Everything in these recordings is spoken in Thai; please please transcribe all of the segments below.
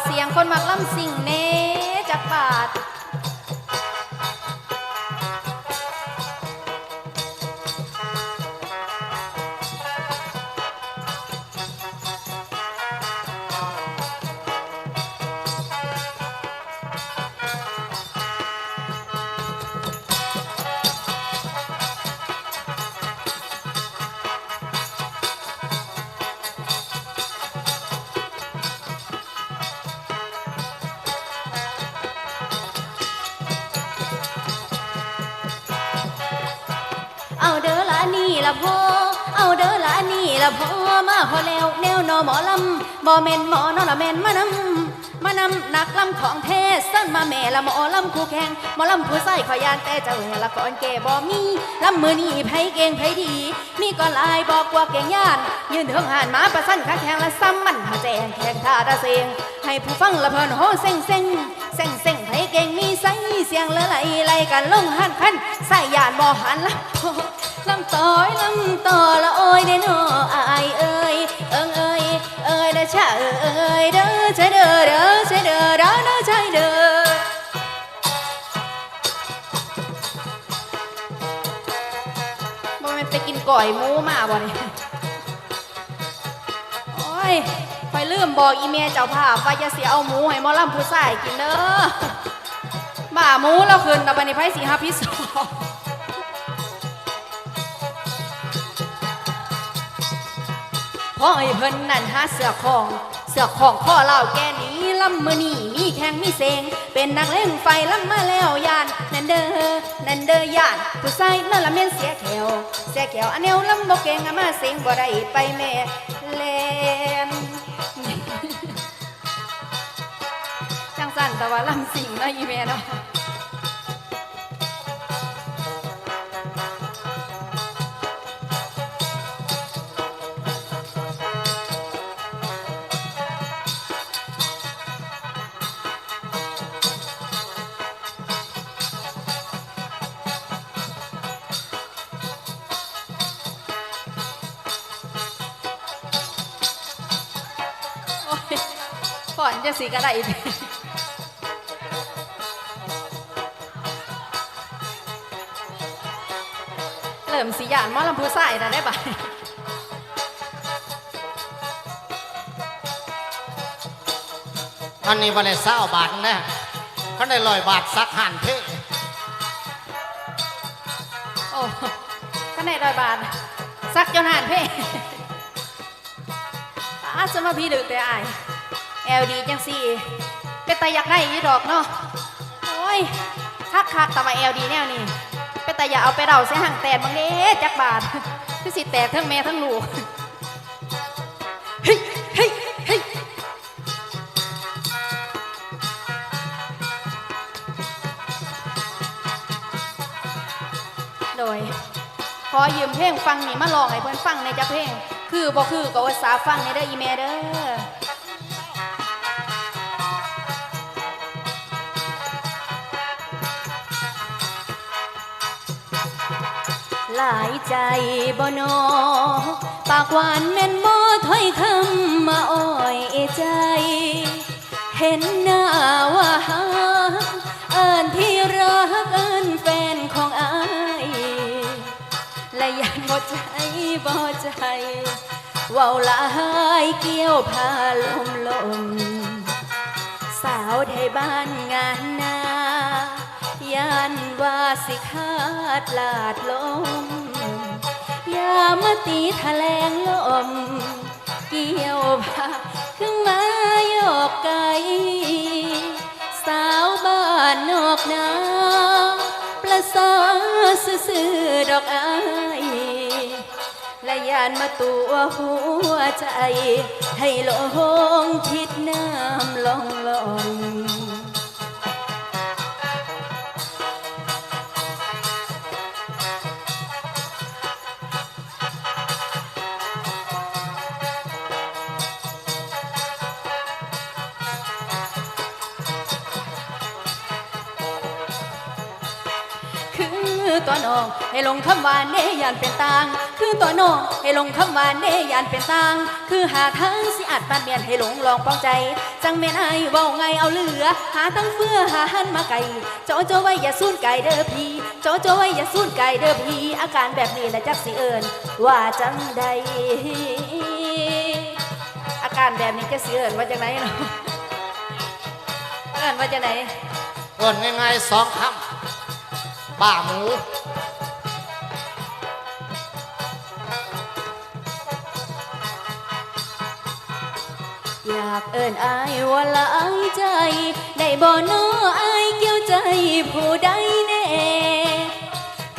เสียงคนมักลำสิ่งเนจักบาทเอาเด้อละนี่ละพ่อเอาเด้อละนี่ละพ่อมาพอแล้วแนวนอหมอลำบ่แม่นหมอนอละแม่นมานำนักลำของเทศเส้นมาแม่ละหมอลำคู่แข่งหมอลำผู้ใส่ขอยานแต่เจ้าละก่อนแก่บ่มีลำมือนี่ไผเก่งไผดีมีก็ลายบอกว่าเก่งย่านยืนเถิงหานมาประสันขาแข่งละซ้ำมันมาแจงแข่งท่าตาเสียงให้ผู้ฟังละเพลินโหเซ็งไผเก่งมีใส่เสียงละไล่กันลงหันพันใส่ยานบ่หันละลำต่อละโอ้ยเด้อน้ออายเอ้ยเด้อชะเอ้ยเด้อใจเด้อเด้อใจเด้อเด้อใจเด้อบ่แม่นไปกินก่อยหมูมาบ่นี่โอ้ยไปลืมบอกอีเมียเจ้าภาพว่าจะเสียเอาหมูให้หมอลำผู้ชายกินเด้อบ่าหมูเราคืนแต่บัดนี้ไผสิหาพิษพ่อไอ้เพิ่นนั่นหาเสือของข้อเล่าแกนี้ลำมือนี่มีแข่งมีเสงเป็นนักเล่นไฟลำมาแล้วยานนั่นเด้อยานผู้ชายนั่นละเมียนเสียแขวอันแนวลำบ่เก่งมาเสงบ่ได้ไปแม่เล่นจังสั่นแต่ว่าลำสิ่งนะอีแม่เนาะก่อนจะสีกระไดเริ่มสีหยานหมอลำพูใส่นะได้ปะอันนี้วันละ20 บาทนะเขาได้100 บาทสักหันเพ่โอ้ก็ใน100 บาทซักจนหันเพ่อาสมาพี่ดึกแต่อายแอลดีจังสี่เป็นตาอยากได้ยี่ดอกเนาะโอ้ยคักแต่ว่าแอลดีแนวนี่เป็นตาอยากเอาไปเดาเสียห่างแตนบางเด้จักบาทคือสิแตกทั้งแม่ทั้งลูกเฮ้ยโดยขอยืมเพลงฟังนี่มาลองให้เพื่อนฟังในจักเพลงคือบ่คือก็ว่าสาฟังในเด้ออีเมเด้อหลายใจบ่นอปากหวานแม่นบ่ถ้อยคำมาอ้อยใจเห็นหน้าว่าหาเอิ้นที่รักเอิ้นแฟนของอายและยันบ่ใจเว้าหลายเกี่ยวพาลมสาวไทยบ้านงานนาย่านว่าสิขาดลาดลมอย่ามาตีแถลงลมเกี่ยวพาขึ้นมาโยกไกลสาวบ้านนอกนาประสาซื่อดอกอายและยานมาตัวหัวใจให้ลงคิดน้ำลองต ตัวน้องให้ลงคำว่าเนยานเป็นต่างคือตัวน้องให้ลงคำว่าเนยานเป็นต่างคือหาทางสิอาจปานเมียนให้หลงลองปองใจจังแม่นไอ้เว้าไงเอาเหลือหาทั้งเฟื่อหาหันมาไกลโจโจไว้อย่าสูญไก่เด้อพี่โจโจไว้อย่าสูญไก่เด้อพี่อาการแบบนี้แหละจักสิเอิญว่าจังใดอาการแบบนี้จะสิเอิญว่าจังไหนเนาะเอิญว่าจังไหนเอิ้นง่ายๆสองคำป้าหมูอยากเอิญอายว่าหลายใจได้บ่น้ออายเกี่ยวใจผู้ใดแน่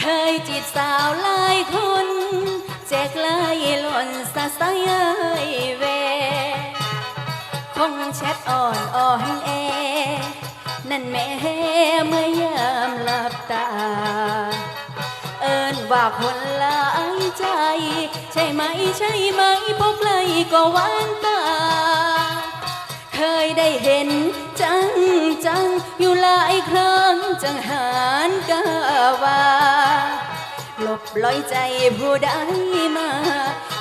เคยจีบสาวหลายคนแจกลายหล่นสะสายเวคงแชทอ่อนแอนั่นแม่เมื่อยามหลับตาเอิญว่าคนหลายใจใช่ไหมใช่ไหมพบเลยก็หวานตาเคยได้เห็นจังอยู่หลายครั้งจังหารกะว่าหลบลอยใจผู้ใดมา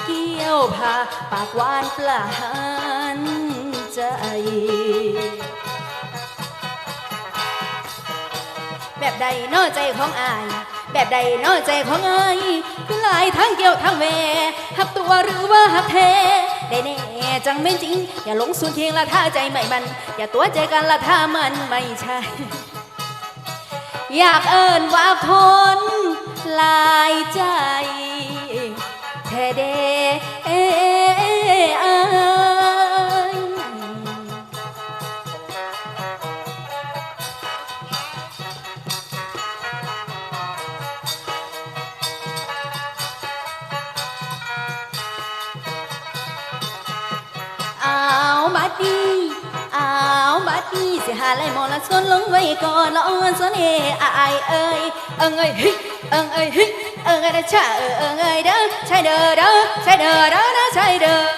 เกี่ยวพาปากหวานปลาหานใจแบบใดน้อใจของอายแบบใดน้อใจของอายคือหลายทางเกี่ยวทางแวหักตัวหรือว่าหักแท้ได้แน่จังไม่จริงอย่าหลงสูญเคียงละท่าใจไม่มันอย่าตัวใจกันละท่ามันไม่ใช่อยากเอิ้นว่าคนหลายใจแท้เดอายบัดนี้สิหาไล่มอละส่วนลงไว้ก่อนละอ่อนส่วนเออายเอ้ยเอ้ยฮิเอ้ยฮิเอ้ยนะชาเอ้ยเด้อใช่เด้อใช่เด้อนะใช่เด้อ